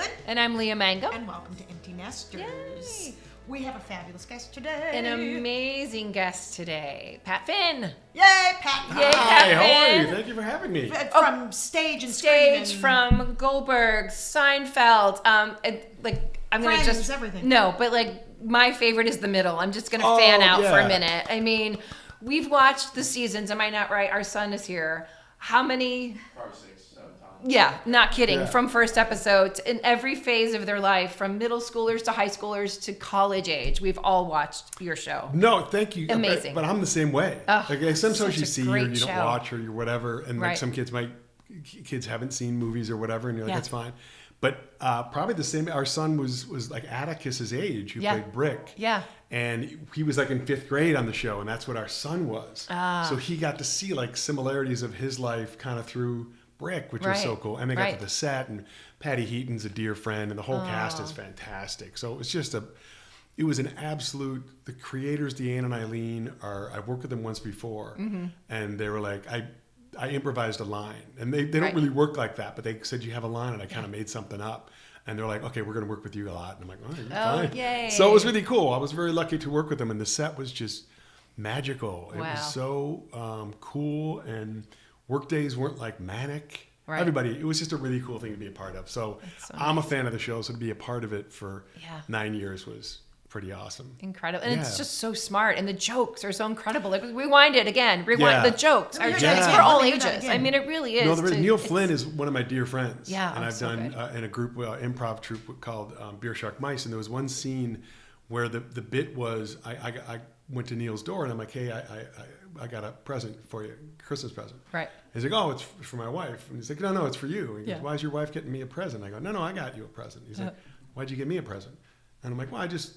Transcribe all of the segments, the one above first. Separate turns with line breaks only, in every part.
Whelan.
And I'm Leah Mangum.
And welcome to Empty Nesters.
Yay.
We have a fabulous guest today.
An amazing guest today, Pat Finn.
Yay, Pat.
Yay, Pat
Hi, how are
Finn.
you? Thank you for having me.
From stage and screen.
Stage, from Goldbergs, Seinfeld. I'm gonna
Friends,
just
everything.
No, but my favorite is the middle. I'm just gonna fan out for a minute. I mean, we've watched the seasons. Am I not right? Our son is here. How many?
5 or 6, 7 times.
Yeah, not kidding.
Yeah.
From first episode in every phase of their life, from middle schoolers to high schoolers to college age, we've all watched your show.
No, thank you.
Amazing.
But I'm the same way.
Oh,
Sometimes
such
you
a
see or
great
you don't
show.
watch or you whatever, and
Right.
some kids haven't seen movies or whatever, and you're like,
Yeah.
that's fine. But probably the same. Our son was like Atticus's age, who
Yeah.
played Brick.
Yeah.
And he was in 5th grade on the show, and that's what our son was. So he got to see similarities of his life kind of through Brick, which was so
Right.
cool. And they got
Right.
to the set, and Patty Heaton's a dear friend, and the whole cast is fantastic. So it was just it was an absolute. The creators, Deanne and Eileen, I've worked with them once before, and they were like, I improvised a line, and they don't
Right.
really work like that, but they said you have a line, and I kind of made something up. And they're like, okay, we're going to work with you a lot. And I'm like, all right, fine.
Yay.
So it was really cool. I was very lucky to work with them, and the set was just magical. It
Wow.
was so cool, and work days weren't manic.
Right.
Everybody, it was just a really cool thing to be a part of. So,
so
I'm a fan of the show, so to be a part of it for
Yeah.
9 years was pretty awesome.
Incredible. And it's
Yeah.
just so smart. And the jokes are so incredible. Rewind it again. Rewind.
Yeah.
The jokes are
Yeah.
just
Yeah.
for all
Let me hear that
ages.
again.
I mean, it really is.
No, Neil
it's-
Flynn is one of my dear friends.
Yeah,
and I've
so
done
good.
in a group improv troupe called Beer Shark Mice, and there was one scene where the bit was I went to Neil's door and I'm like, hey, I got a present for you, Christmas present.
Right.
He's like, oh, it's for my wife, and he's like, no, it's for you. He goes,
Yeah.
why is your wife getting me a present? I go, no, I got you a present. He's like, why'd you get me a present? And I'm like, well, I just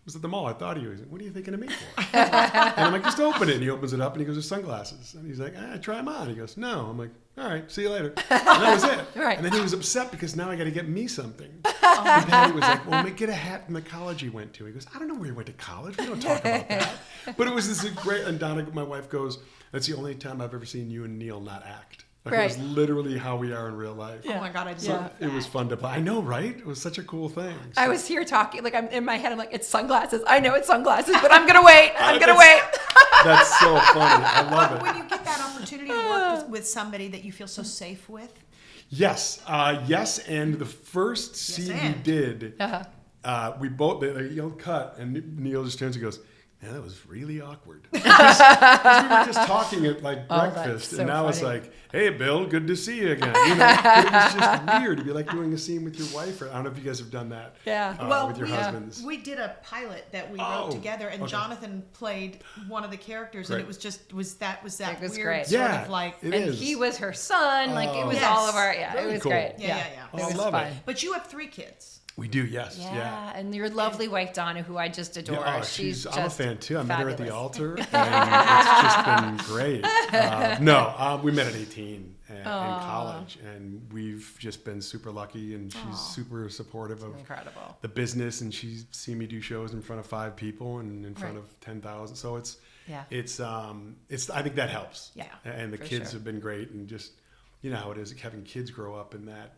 was at the mall. I thought of you. He's like, what are you thinking of me for? And I'm like, just open it. And he opens it up and he goes, there's sunglasses. And he's like, try them on. He goes, no. I'm like, all right, see you later. And that was it.
Right.
And then he was upset because now I got to get me something. And Patty was like, well, get a hat from the college he went to. He goes, I don't know where he went to college. We don't talk about that. But it was this great, and Donna, my wife, goes, that's the only time I've ever seen you and Neil not act. It was literally how we are in real life.
Oh my God, I
So
love
it was
that.
fun to play. I know, right? It was such a cool thing.
I
So-
was here talking, I'm in my head, I'm like, it's sunglasses. I know it's sunglasses, but I'm going to wait. I'm going to wait.
That's so funny. I love it.
When you get that opportunity to work with somebody that you feel so safe with,
Yes, yes, and the first scene we
and.
did, we both they yelled cut, and Neil just turns and goes, "Man, that was really awkward." Because we were just talking at breakfast,
so
and now it's
funny.
like, "Hey, Bill, good to see you again." But it was just weird to be doing a scene with your wife. Or I don't know if you guys have done that.
Yeah.
With your husbands.
we did a pilot that we
Oh,
wrote together, and
okay.
Jonathan played one of the characters, and
Great.
it was that
It was
weird
great.
sort
Yeah,
of like.
it
And
is.
he was her son. It was
Yes.
all of our, it
Very
was
cool.
great.
Yeah.
Oh,
It
I
was
love
fun.
it.
But you have 3 kids.
We do, yes,
Yeah, and your lovely wife Donna, who I just adore.
Yeah,
She's just
I'm a fan too. I met her at the
fabulous.
altar, and it's just been great. We met at 18 in college, and we've just been super lucky. And she's super supportive of
Incredible.
the business, and she's seen me do shows in front of 5 people and in front
Right.
of 10,000. So it's I think that helps.
Yeah,
and the
for
kids
sure.
have been great, and just how it is having kids grow up in that.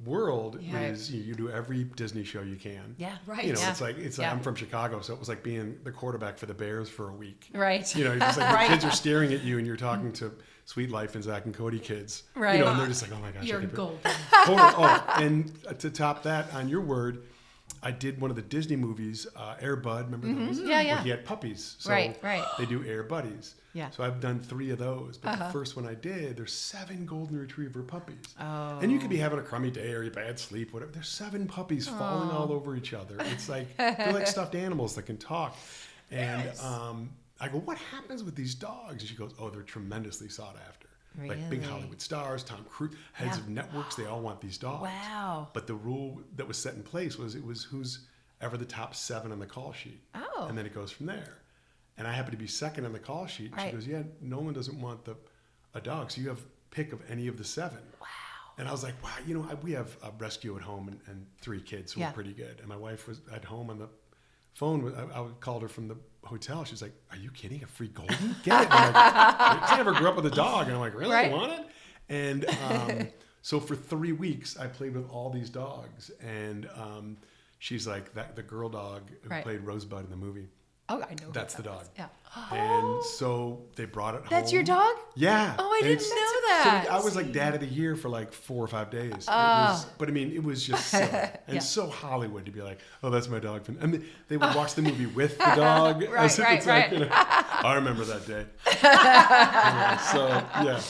World is you do every Disney show you can.
Yeah.
Right.
You know,
Yeah.
it's like
Yeah.
I'm from Chicago, so it was like being the quarterback for the Bears for a week.
Right.
You know, you're just like
Right.
the kids are staring at you, and you're talking to Sweet Life and Zach and Cody kids.
Right.
You know, and they're just like, oh my gosh,
You're
I could be-"
golden.
Totally. Oh, and to top that, on your word, I did one of the Disney movies, Air Bud. Remember those?
Mm-hmm. Yeah, yeah.
Where he had puppies. So
Right.
They do Air Buddies.
Yeah.
So I've done 3 of those. But the first one I did, there's 7 golden retriever puppies.
Oh.
And you could be having a crummy day or bad sleep, whatever. There's 7 puppies falling all over each other. It's like they're like stuffed animals that can talk. And I go, what happens with these dogs? And she goes, oh, they're tremendously sought after. Like big
Really?
Hollywood stars, Tom Cruise, heads of networks, they all want these dogs.
Wow.
But the rule that was set in place was it was who's ever the top 7 on the call sheet.
Oh.
And then it goes from there. And I happen to be second on the call sheet. And
Right.
she goes, yeah, Nolan doesn't want a dog, so you have pick of any of the 7.
Wow.
And I was like, wow, we have a rescue at home and 3 kids, so
Yeah.
we're pretty good. And my wife was at home on the phone. I called her from the hotel. She's like, are you kidding? A free golden? Get it. And I'm like, I never grew up with a dog. And I'm like, really?
Right.
You want it? And So for 3 weeks, I played with all these dogs, and she's like the girl dog who played Rosebud in the movie.
Oh, I know.
That's the dog.
Yeah.
And so they brought it home.
That's your dog?
Yeah.
Oh, I didn't know that.
So I was like dad of the year for like 4 or 5 days. But I mean, it was just silly. And so Hollywood to be like, oh, that's my dog. I mean, they would watch the movie with the dog.
Right.
I remember that day. So, yeah.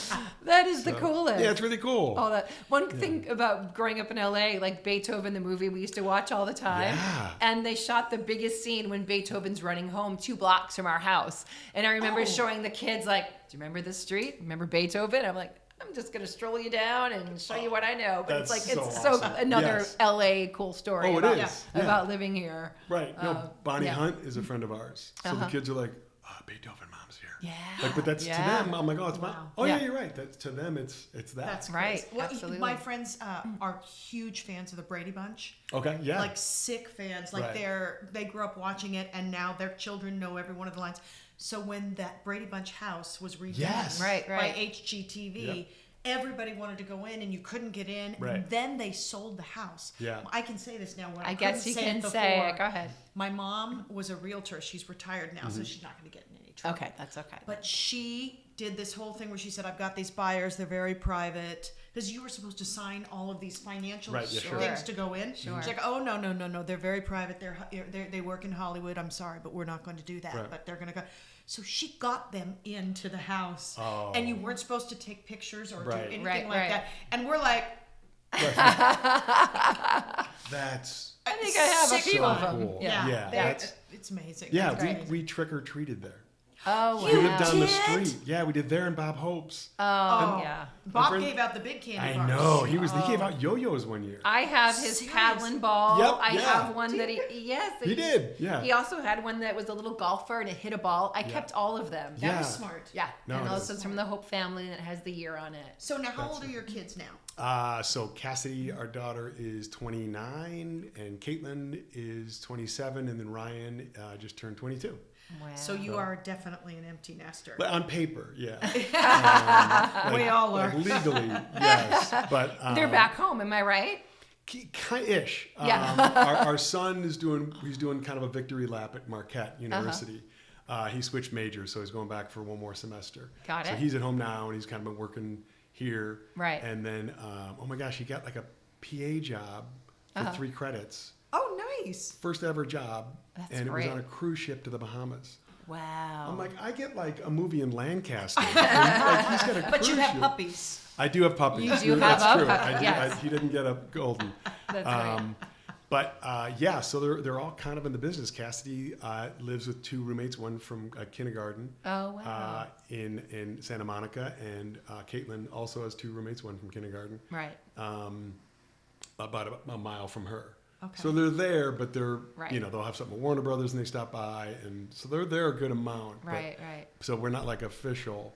That is the coolest.
Yeah, it's really cool.
Oh, that one thing about growing up in LA, like Beethoven, the movie we used to watch all the time.
Yeah.
And they shot the biggest scene when Beethoven's running home 2 blocks from our house. And I remember showing the kids, like, do you remember this street? Remember Beethoven? I'm like, I'm just going to stroll you down and show you what I know. But
That's
it's like,
so
it's so
awesome.
LA cool story
Oh, it
about,
is.
about living here.
Right. No, Bonnie
yeah.
Hunt is a friend of ours. So the kids are like, Beethoven mom's here.
Yeah.
Like, but that's to them. I'm like, oh, it's mom. Oh,
Yeah.
yeah, you're right. That's to them. It's that.
That's
Right,
crazy. Well,
absolutely.
my friends are huge fans of the Brady Bunch.
Okay. Yeah.
Like sick fans. Like
Right.
they grew up watching it, and now their children know every one of the lines. So when that Brady Bunch house was redone
Yes.
Right.
by HGTV, everybody wanted to go in, and you couldn't get in.
Right.
And then they sold the house.
Yeah.
I can say this now. When
I guess you can say it. Go ahead.
My mom was a realtor. She's retired now, so she's not going to get in any trouble.
Okay, that's okay.
But she did this whole thing where she said, I've got these buyers, they're very private. Because you were supposed to sign all of these financial
Right, yeah, sure.
things to go in.
Sure.
She's like, oh, no, they're very private. They work in Hollywood. I'm sorry, but we're not going to do that.
Right.
But they're going to go. So she got them into the house.
Oh.
And you weren't supposed to take pictures or do
Right.
anything
Right,
like
right.
that. And we're like,
That's
I think I have a
Six
few
so
of them.
cool.
Yeah.
Yeah.
that's, it's amazing.
Yeah,
It's great.
we trick or treated there.
Oh, wow.
We lived down the
did?
street. Yeah, we did there in Bob Hope's.
Oh, yeah.
Bob
friend-
gave out the big candy
I
bars.
know. He gave out yo-yos one year.
I have his
Serious?
paddling ball.
Yep,
I
yeah.
have one that yes.
He did, yeah.
He also had one that was a little golfer and it hit a ball. I kept all of them.
That
Yeah.
was smart.
Yeah.
No,
and
it
also
is.
it's from the Hope family and it has the year on it.
So now, how old are your kids now?
So Cassidy, our daughter, is 29, and Caitlin is 27, and then Ryan just turned 22.
Wow.
So you are definitely an empty nester.
But on paper, yeah.
We all are.
Like legally, yes. But
they're back home, am I right?
Ish.
Yeah.
Our son is doing kind of a victory lap at Marquette University. He switched majors, so he's going back for one more semester.
Got
So
it.
he's at home now, and he's kind of been working here.
Right.
And then, oh my gosh, he got like a PA job for 3 credits.
Oh, nice.
First ever job.
That's
and
great.
it was on a cruise ship to the Bahamas.
Wow.
I'm like, I get like a movie in Lancaster. And, like, he's got a
But you
cruise
have
ship.
puppies.
I do have puppies.
You do
That's
have
true.
a- yes.
He didn't get a golden.
That's right.
But yeah, so they're all kind of in the business. Cassidy lives with 2 roommates, one from kindergarten.
Oh, wow.
In Santa Monica, and Caitlin also has 2 roommates, one from kindergarten.
Right.
About a mile from her.
Okay.
So they're there, but they're
Right.
they'll have something with Warner Brothers and they stop by, and so they're there a good amount. but-
Right, right.
So we're not like official,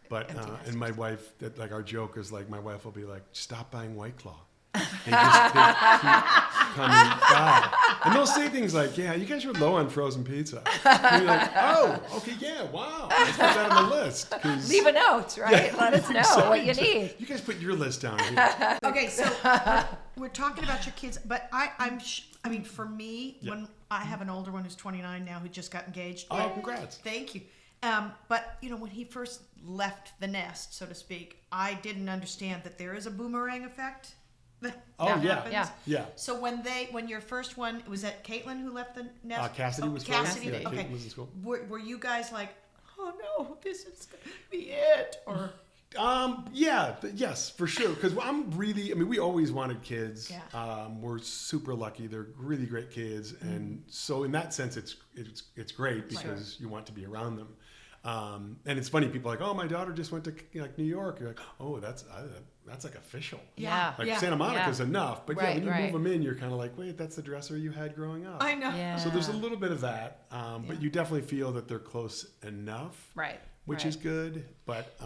but
Empty nesters.
and my wife, like our joke is like my wife will be like, stop buying White Claw. They keep coming by, and they'll say things like, "Yeah, you guys are low on frozen pizza." And you're like, "Oh, okay, yeah, wow, let's put that on the list." 'Cause-
Leave a note, right? Let us know what you need.
You guys put your list down here.
Okay, so we're talking about your kids, but I mean, for me, when I have an older one who's 29 now who just got engaged.
Oh, congrats.
Thank you. But when he first left the nest, so to speak, I didn't understand that there is a boomerang effect. That
Oh, yeah.
happens.
Yeah.
So when your first one, was that Caitlin who left the nest?
Cassidy was first.
Cassidy.
Yeah,
Okay.
Caitlin was in school.
Were you guys like, oh no, this is gonna be it, or?
Yes, for sure. Because we always wanted kids.
Yeah.
We're super lucky. They're really great kids, and so in that sense, it's great because you want to be around them. And it's funny, people are like, oh, my daughter just went to like New York. You're like, oh, that's like official.
Yeah.
Like Santa Monica's enough, but
Right,
when you
right.
move them in, you're kind of like, wait, that's the dresser you had growing up.
I know.
Yeah.
So there's a little bit of that, but you definitely feel that they're close enough.
Right.
which is good. But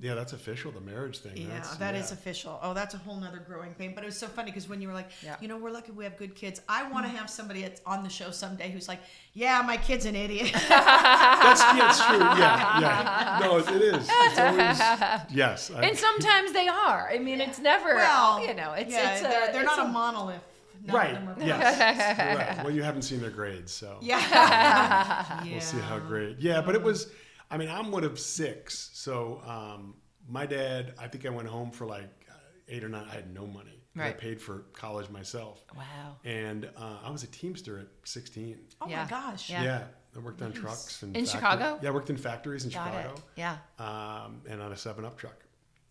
yeah, that's official, the marriage thing.
Yeah, that is official. Oh, that's a whole nother growing pain. But it was so funny because when you were like, we're lucky we have good kids. I want to have somebody that's on the show someday who's like, yeah, my kid's an idiot.
It's true. Yeah. No, it is. It's always, yes.
And sometimes they are. I mean, it's never,
they're not a monolith.
Right. Yes. Right. Well, you haven't seen their grades, so we'll see how great. Yeah, but it was. I mean, I'm one of 6, so my dad. I think I went home for like 8 or 9. I had no money. Right. I paid for college myself.
Wow.
And I was a Teamster at 16.
Oh my gosh.
Yeah. I worked on trucks
in Chicago.
Yeah, I worked in factories in Chicago.
Yeah.
And on a 7-Up truck,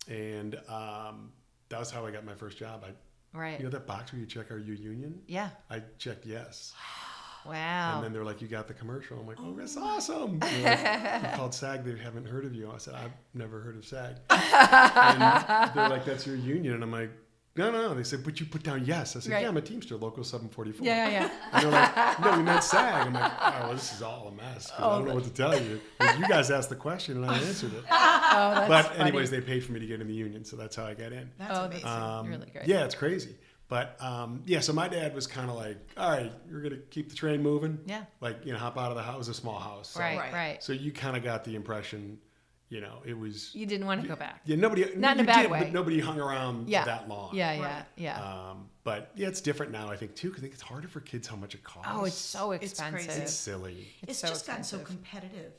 and that was how I got my first job.
Right.
You know that box where you check, are you union?
Yeah.
I checked yes.
Wow.
And then they're like, you got the commercial. I'm like, oh, that's awesome. You called SAG. They haven't heard of you. I said, I've never heard of SAG. And they're like, that's your union. And I'm like, no. They said, but you put down yes. I said, yeah, I'm a Teamster, Local 744.
Yeah.
And they're like, no, we meant SAG. I'm like, oh, well, this is all a mess. I don't know what to tell you. Like, you guys asked the question and I answered it. But anyways, they paid for me to get in the union. So that's how I got in.
That's amazing.
Really great.
Yeah, it's crazy. But so my dad was kind of like, all right, you're going to keep the train moving.
Yeah.
Like, hop out of the house. It was a small house. So,
Right.
So you kind of got the impression, it was.
You didn't want to go back.
Yeah, nobody.
Not in a bad way.
But nobody hung around that long.
Yeah.
But yeah, it's different now, I think, too, because I think it's harder for kids how much it costs.
Oh, it's so expensive.
It's crazy.
It's silly.
It's
so
just gotten so competitive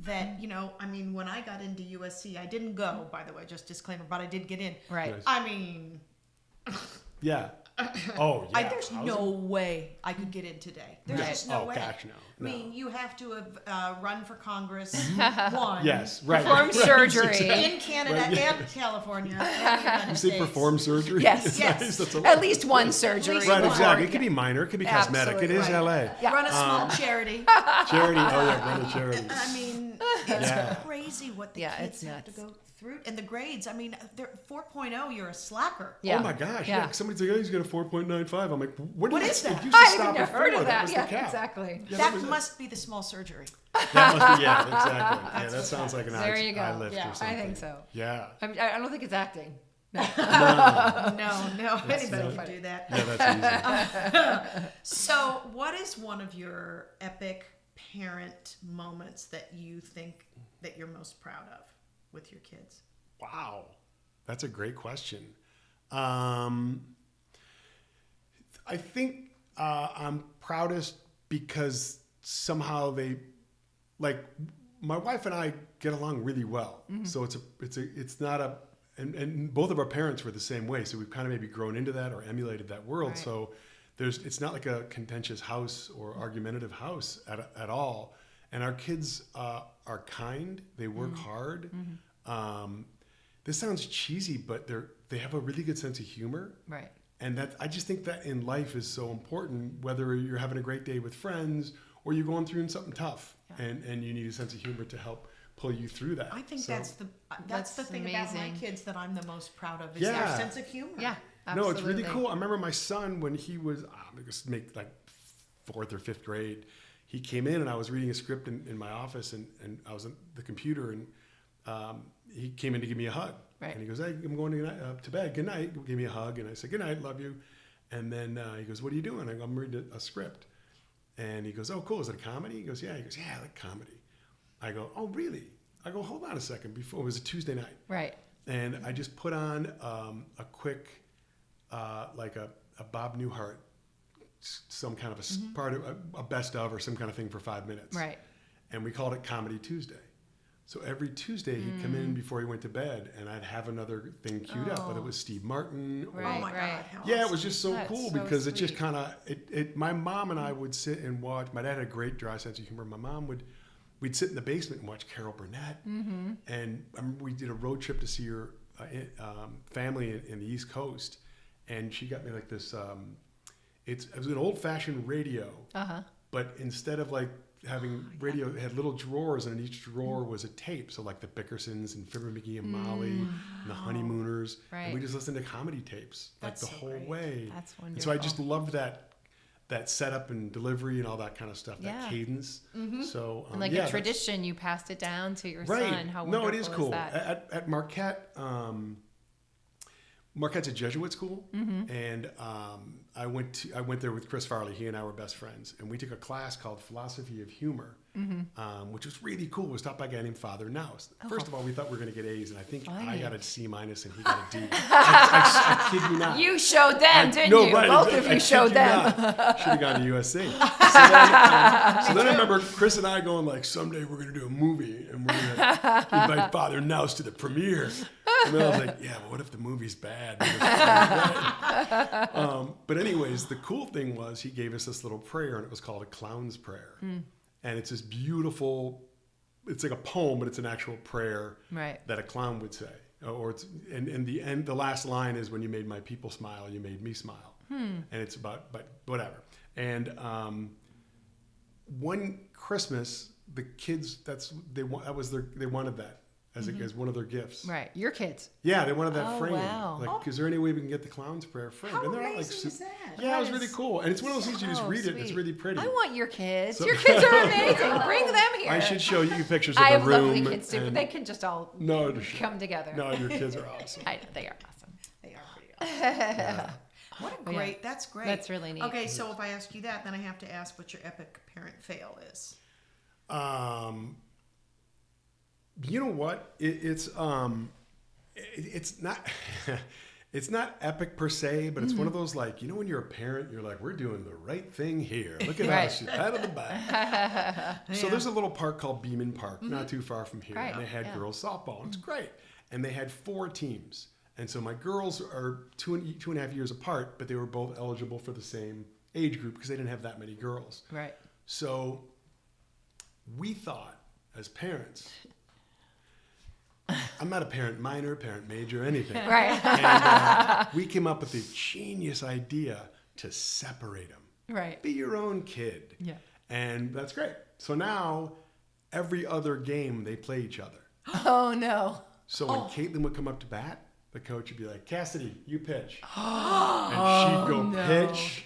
that, I mean, when I got into USC, I didn't go, by the way, just disclaimer, but I did get in.
Right.
Nice.
I mean...
Yeah. Oh, yeah.
There's no way I could get in today. There's just no way.
Oh, gosh, no.
I mean, you have to have run for Congress, one.
Yes, right.
Perform surgery.
In Canada and California and the United
You
States.
say perform surgery?
Yes.
Yes.
At least one surgery.
Right, exactly. It could be minor. It could be cosmetic.
Absolutely.
It is LA.
Yeah.
Run a small charity.
Charity. Oh, yeah, run a charity.
I mean, it's crazy what the kids
it's
have to
nuts.
go through. And the grades, I mean, they're 4.0, you're a slacker.
Yeah.
Oh my gosh! Yeah. Somebody's like, "Oh, he's got a 4.95." I'm like, "What
is that?
It used to
I've
stop
never
at
heard
4.
of that.
was
Yeah,
the cap.
exactly.
Yeah,
That must be the small surgery.
That must be, exactly. Yeah, that sounds like an
There you go.
eye lift or something.
I think so.
Yeah.
I don't think it's acting.
No, anybody can do that.
Yeah, that's easy.
So, what is one of your epic parent moments that you think that you're most proud of with your kids?
Wow, that's a great question. I think I'm proudest because somehow they, like, my wife and I get along really well. Mm-hmm. So it's not a, and both of our parents were the same way. So we've kind of maybe grown into that or emulated that world. Right. So it's not like a contentious house or argumentative house at all. And our kids are kind. They work hard. Mm-hmm. This sounds cheesy, but they have a really good sense of humor.
Right.
And I just think that in life is so important, whether you're having a great day with friends or you're going through something tough, and you need a sense of humor to help pull you through that.
I think that's the thing
amazing.
about my kids that I'm the most proud of is their sense of humor.
Yeah, absolutely.
No, it's really cool. I remember my son when he was make like 4th or 5th grade. He came in and I was reading a script in my office and I was on the computer and he came in to give me a hug.
Right.
And he goes, "Hey, I'm going to bed. Good night." Give me a hug. And I said, "Good night, love you." And then he goes, "What are you doing?" I go, "I'm reading a script." And he goes, "Oh, cool. Is it a comedy?" He goes, "Yeah." He goes, "Yeah, I like comedy." I go, "Oh, really?" I go, "Hold on a second." Before it was a Tuesday night.
Right.
And I just put on a quick, like a Bob Newhart, some kind of a part of a best of or some kind of thing for 5 minutes.
Right.
And we called it Comedy Tuesday. So every Tuesday he'd come in before he went to bed, and I'd have another thing queued up, whether it was Steve Martin. Or,
Right,
Oh my God. how
yeah, it
awesome.
was just so
That's
cool
so
because it just
sweet.
kind of my mom and I would sit and watch. My dad had a great dry sense of humor. My mom we'd sit in the basement and watch Carol Burnett. Mm-hmm. And I remember we did a road trip to see her family in the East Coast, and she got me like this. It was an old-fashioned radio, but instead of like having radio, it had little drawers, and in each drawer was a tape. So like the Bickersons and Fibber McGee and Molly and the Honeymooners.
Right.
And we just listened to comedy tapes
That's
like the
so
whole
great.
way.
That's
And so I just
wonderful.
loved that that setup and delivery and all that kind of stuff, that cadence. So
And like a tradition, you passed it down to your son. How wonderful
it is cool.
is that?
At Marquette, Marquette's a Jesuit school, and I went there with Chris Farley. He and I were best friends, and we took a class called Philosophy of Humor, which was really cool. It was taught by a guy named Father Naus. First of all, we thought we were going to get A's, and I think I got a C- and he got a D. I kid you not.
You showed them, didn't you?
Right,
Both of you showed them.
Should have gone to USC. So then I remember Chris and I going like, someday we're going to do a movie, and we're going to invite Father Naus to the premiere. And then I was like, yeah, but what if the movie's bad? But anyways, the cool thing was he gave us this little prayer, and it was called a clown's prayer. And it's this beautiful, it's like a poem, but it's an actual prayer that a clown would say. Or it's and the last line is, when you made my people smile, you made me smile. And it's about, but whatever. And one Christmas, the kids, they wanted that. As one of their gifts.
Right. Your kids.
Yeah, they wanted that framed.
Wow.
Like, is there any way we can get the clown's prayer framed?
How
and they're
amazing is that?
Yeah, it was really cool. And it's one of those things you just read it, and it's really pretty.
I want your kids. Your kids are amazing. Bring them here.
I should show you pictures of
I
the
have
room.
lovely kids too, but they can just all come together.
No, your kids are awesome.
I know, they are awesome.
They are pretty awesome.
Yeah.
What a great, that's great.
That's really neat.
Okay, so if I ask you that, then I have to ask what your epic parent fail is.
You know what? It's not it's not epic per se, but it's one of those, like, when you're a parent, you're like, we're doing the right thing here. Look at us, pat on the back. So there's a little park called Beeman Park, not too far from here, and they had girls softball, and it's great. And they had 4 teams, and so my girls are two and a half years apart, but they were both eligible for the same age group because they didn't have that many girls.
Right.
So we thought, as parents, I'm not a parent minor, parent major, anything.
Right.
And we came up with the genius idea to separate them.
Right.
Be your own kid.
Yeah.
And that's great. So now, every other game, they play each other.
Oh, no.
So when Caitlin would come up to bat, the coach would be like, Cassidy, you pitch. And she'd go pitch.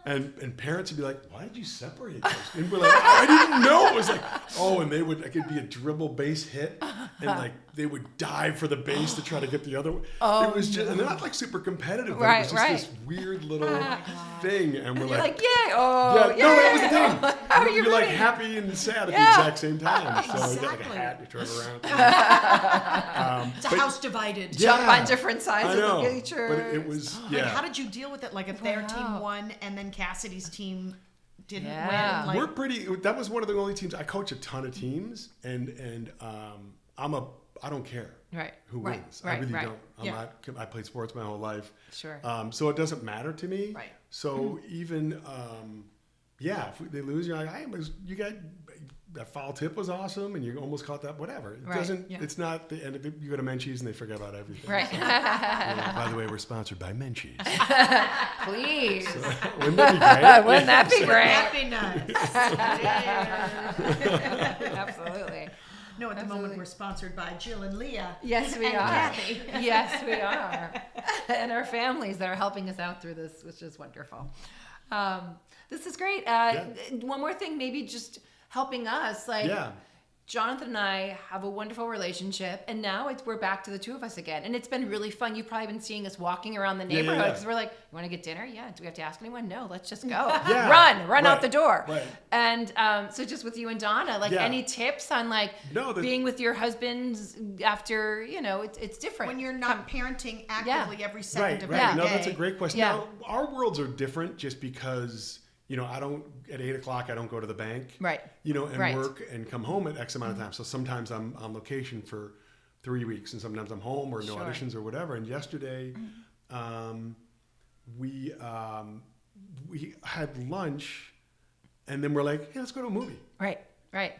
And parents would be like, why did you separate those? And we're like, I didn't know. It was like, and they would, like, it'd be a dribble base hit. And like, they would dive for the base to try to get the other one. It was just, and they're not like super competitive. But it was just this weird little thing. And we're like,
yay.
No, that was the thing.
How are you
You're like
rooting?
happy and sad at the exact same time. So you got like a
Exactly.
hat, you turn around.
It's a house divided.
Jump on different sides
I know,
of the bleachers.
but it was,
Like, how did you deal with it? Like, if their team won and then Cassidy's team didn't win? Like,
we're pretty. That was one of the only teams. I coach a ton of teams, and I don't care who wins. I really don't. I played sports my whole life.
Sure.
So it doesn't matter to me.
Right.
So even if they lose, you're like, you got that foul tip was awesome, and you almost caught that. Whatever. It doesn't. Yeah. It's not the end of it. You go to Menchie's and they forget about everything.
Right.
So, by the way, we're sponsored by Menchie's.
Please.
So, wouldn't that be great?
Wouldn't that be great?
That'd be nice.
Absolutely.
No, at the moment we're sponsored by Jill and Leah.
Yes, we
and
are.
Kathy.
Yes, we are. And our families that are helping us out through this, which is wonderful. This is great. One more thing, maybe just helping us. Jonathan and I have a wonderful relationship, and now we're back to the two of us again. And it's been really fun. You've probably been seeing us walking around the neighborhood because we're like, you want to get dinner? Yeah. Do we have to ask anyone? No, let's just go. Run out the door.
Right.
And so just with you and Donna, any tips on being with your husbands after, it's different.
When you're not parenting actively every second of every
Right. No,
day.
that's a great question.
Yeah.
Now, our worlds are different just because, I don't, at 8:00, I don't go to the bank.
Right.
And work and come home at X amount of time. So sometimes I'm on location for 3 weeks, and sometimes I'm home or no auditions or whatever. And yesterday, we had lunch, and then we're like, hey, let's go to a movie.
Right.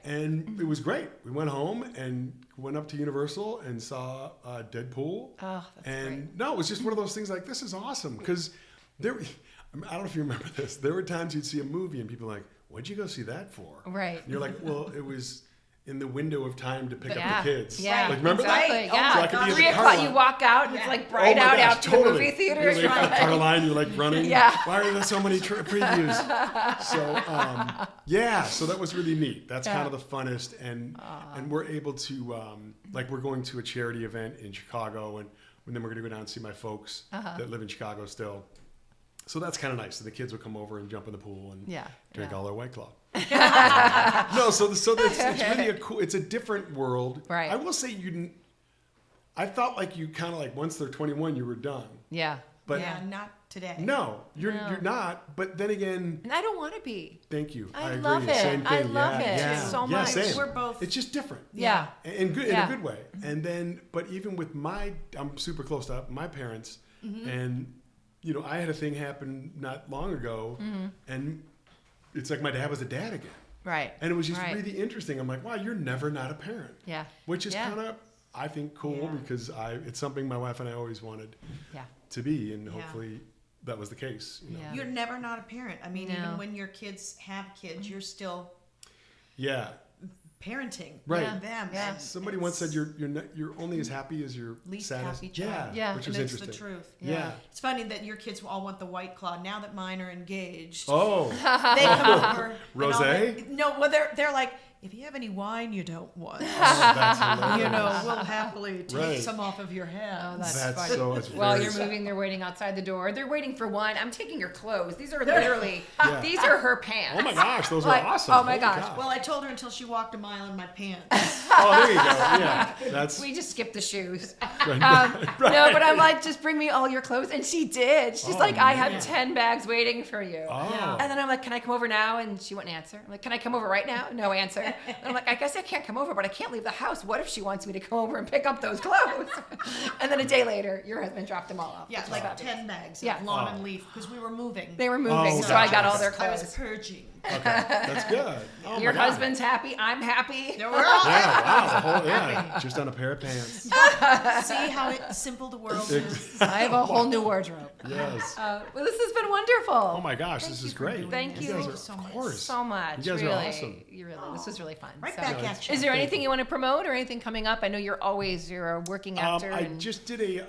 And it was great. We went home and went up to Universal and saw Deadpool.
Oh, that's great.
No, it was just one of those things like, this is awesome. Because I don't know if you remember this. There were times you'd see a movie and people were like, what'd you go see that for?
Right.
And you're like, well, it was in the window of time to pick up
Yeah.
the kids.
Yeah.
Like, remember
exactly.
that?
Yeah.
So I could be at
3
the car
o'clock,
lot.
you walk out and it's like bright
Oh my
out
gosh,
after
totally.
the movie theater.
You're like at the car line, you're like running.
Yeah.
Why are there so many previews? So so that was really neat. That's kind of the funnest, and we're able to like we're going to a charity event in Chicago, and then we're going to go down and see my folks that live in Chicago still. So that's kind of nice. So the kids will come over and jump in the pool and drink all their White Claw. No, so it's really it's a different world.
Right.
I will say I thought like you kind of like once they're 21 you were done.
Yeah.
But
not today.
no, you're not. But then again,
And I don't want to be.
thank you.
I
agree.
love it.
Same
I
thing.
love
yeah,
it so
yeah,
much.
Same.
We're both.
It's just different.
Yeah.
In a good way. And then, but even with I'm super close to my parents, and I had a thing happen not long ago, and it's like my dad was a dad again.
Right.
And it was just really interesting. I'm like, wow, you're never not a parent.
Yeah.
Which is kind of, I think, cool because it's something my wife and I always wanted to be, and hopefully that was the case.
Yeah.
You're never not a parent. I mean, even when your kids have kids, you're still parenting them.
Yeah.
And
Somebody once said you're only as happy as your
least
saddest.
happy child.
Yeah.
Which
And
was
it's
interesting.
the truth.
Yeah.
It's funny that your kids all want the White Claw. Now that mine are engaged,
Oh.
they come over. and all
Rosé?
that- No, well, they're like, if you have any wine you don't want,
That's hilarious.
we'll happily take
Right.
some off of your hands.
Oh, that's
That's
funny.
so. It's
While
very-
you're moving, they're waiting outside the door. They're waiting for one. I'm taking your clothes. These are literally,
Yeah.
these are her pants.
Oh my gosh, those
Like,
are awesome.
oh my
Holy
gosh.
cow.
Well, I told her until she walked a mile in my pants.
Oh, there you go. Yeah, that's
We just skipped the shoes.
right.
No, but I'm like, just bring me all your clothes. And she did. She's
Oh,
like, I
man.
have 10 bags waiting for you.
Oh.
And then I'm like, can I come over now? And she wouldn't answer. I'm like, can I come over right now? No answer. And I'm like, I guess I can't come over, but I can't leave the house. What if she wants me to come over and pick up those clothes? And then a day later, your husband dropped them all off.
Yeah,
which
like
was fabulous.
10 bags
Yeah.
of lawn
Oh.
and leaf because we were moving.
They were moving,
Oh,
so I
gotcha.
got all their
I was
clothes.
purging.
Okay, that's good. Oh,
Your
my God.
husband's happy. I'm happy.
We're all
Yeah, wow, just on a pair of pants.
see how simple the world is.
I have a whole new wardrobe.
Yes.
Well, this has been wonderful.
Oh my gosh, this
you
is
for
great.
doing
Thank
this.
you.
Thank
guys
you
are,
so
of
much.
course.
So much.
You guys are
really,
awesome.
this was really fun.
Right
So-
back at you.
Is there
Thank
anything
you.
you want to promote or anything coming up? I know you're a working actor.
I
and-
just did an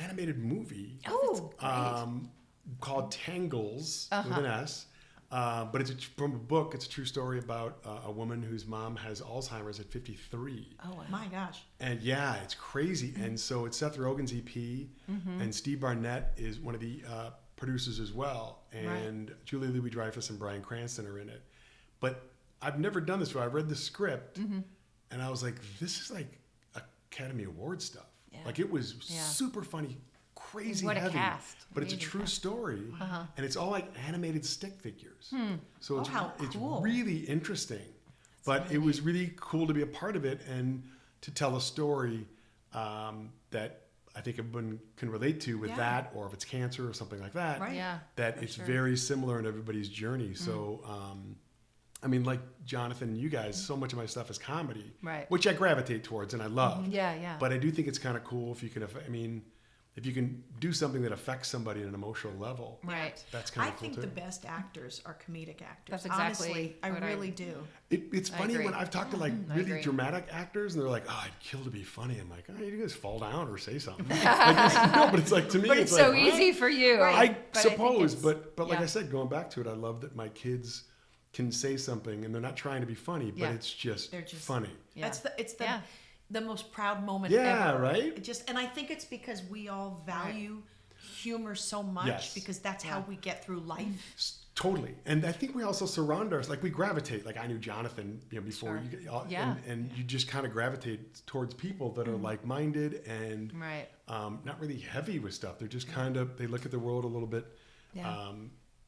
animated movie
Oh,
called Tangles with an S. But it's from a book. It's a true story about a woman whose mom has Alzheimer's at 53.
oh, wow.
My gosh.
And yeah, it's crazy. And so it's Seth Rogen's EP, and Steve Barnett is one of the producers as well. And Julia Louis-Dreyfus and Bryan Cranston are in it. But I've never done this before. I read the script, and I was like, this is like Academy Award stuff.
Yeah.
Like it was
Yeah.
super funny, crazy
What a
heavy.
cast.
But it's a
Amazing
true
cast.
story, and it's all like animated stick figures. So it's,
how
it's
cool.
really interesting. But it was really cool to be a part of it and to tell a story that I think everyone can relate to with that, or if it's cancer or something like that.
Right.
Yeah.
That
for
it's
sure.
very similar in everybody's journey. So, I mean, like Jonathan and you guys, so much of my stuff is comedy,
Right.
which I gravitate towards and I love.
Yeah, yeah.
But I do think it's kind of cool if you can, if you can do something that affects somebody on an emotional level.
Right.
That's kind
I
of cool
think
too.
the best actors are comedic actors.
That's exactly
Honestly, I
what I-
really do.
It's
I
funny
agree.
when I've talked to like
I
really
agree.
dramatic actors and they're like, "Oh, I'd kill to be funny." I'm like, "Oh, you guys fall down or say something." No, but it's like to me,
But it's so
like, what?
easy for you.
I
But
suppose,
think
but like
yeah.
I said, going back to it, I love that my kids can say something and they're not trying to be funny, but
Yeah.
it's just,
They're just-
funny.
Yeah.
It's the
Yeah.
the most proud moment
Yeah,
ever.
right?
It just, and I think it's because we all value humor so much
Yes.
because that's how we get through life.
Totally, and I think we also surround ourselves, like we gravitate. Like I knew Jonathan, before
Sure.
you get,
Yeah.
and you just kind of gravitate towards people that are like-minded and
Right.
not really heavy with stuff. They're just kind of they look at the world a little bit
Yeah.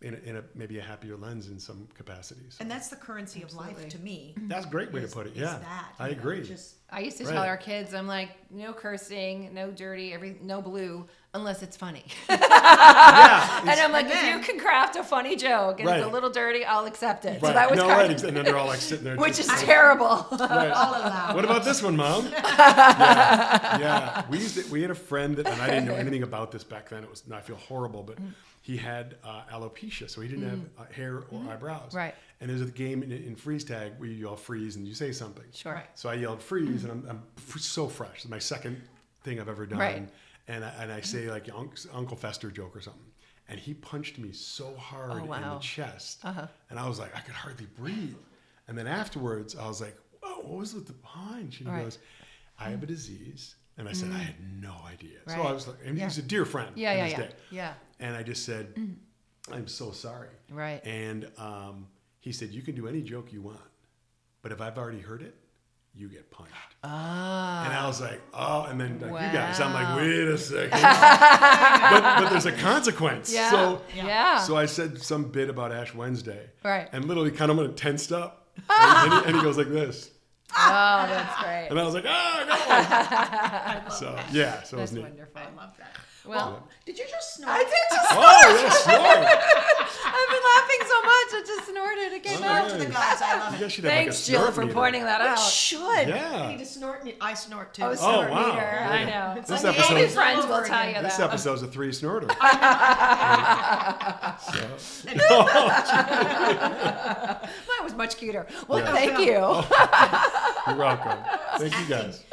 in a maybe a happier lens in some capacities.
And that's the currency of life to me.
That's a great way
is-
to put it.
is
Yeah,
that,
I
you know,
agree.
just-
I used to
Right.
tell our kids, I'm like, no cursing, no dirty, no blue, unless it's funny.
yeah,
And I'm like,
And
if
then-
you can craft a funny joke and it's a
Right.
little dirty, I'll accept it. So
right.
that was
no,
kind
right.
of,
And then they're all like sitting there,
which is
just,
terrible.
right.
All allowed.
What about this one, Mom? Yeah. We had a friend that, and I didn't know anything about this back then. I feel horrible, but he had alopecia, so he didn't have hair or eyebrows.
Right.
And there's a game in freeze tag where you yell freeze and you say something.
Sure. Right.
So I yelled freeze, and I'm so fresh. It's my second thing I've ever done.
Right.
And I say like Uncle Fester joke or something. And he punched me so hard in the chest. And I was like, I could hardly breathe. And then afterwards, I was like, whoa, what was with the punch? And he goes, I have a disease. And I said, I had no idea.
Right.
So I was like, and he's a dear friend.
Yeah.
And I just said, I'm so sorry.
Right.
And he said, you can do any joke you want, but if I've already heard it, you get punched.
Ah.
And I was like, oh, and then like,
Wow.
you guys, I'm like, wait a second. but there's a consequence.
Yeah.
So I said some bit about Ash Wednesday.
Right.
And literally kind of tensed up. And he goes like this.
Oh, that's great.
And I was like, oh, no. So it was
That's
neat.
wonderful.
I love that.
Well,
Did you just snort?
I did just
Oh, yes, snort.
I've been laughing so much, I just snorted. It came
Oh,
out.
To the guys, I love
You
it.
guys should have like a
Thanks, Jill,
snort
for
meter.
pointing that out.
Should.
Yeah.
You need to snort. I snort too.
Oh, snort
wow.
meter.
Yeah.
I know.
It's
This
like the
episode-
80s all
friends will
over
tell
again.
you
This
that.
episode's a 3 snorter.
Mine was much cuter. Well,
Yeah.
thank you.
You're welcome. Thank you guys.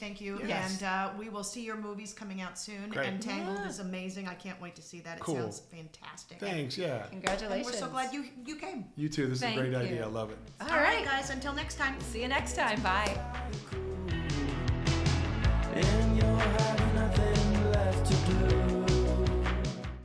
Thank you.
Yes.
And we will see your movies coming out soon.
Great.
And Tangled is amazing. I can't wait to see that. It
Cool.
sounds fantastic.
Thanks, yeah.
And
Congratulations.
we're so glad you came.
You too. This is a
Thank
great
you.
idea. I love it.
All right,
guys. Until next time.
See you next time. Bye.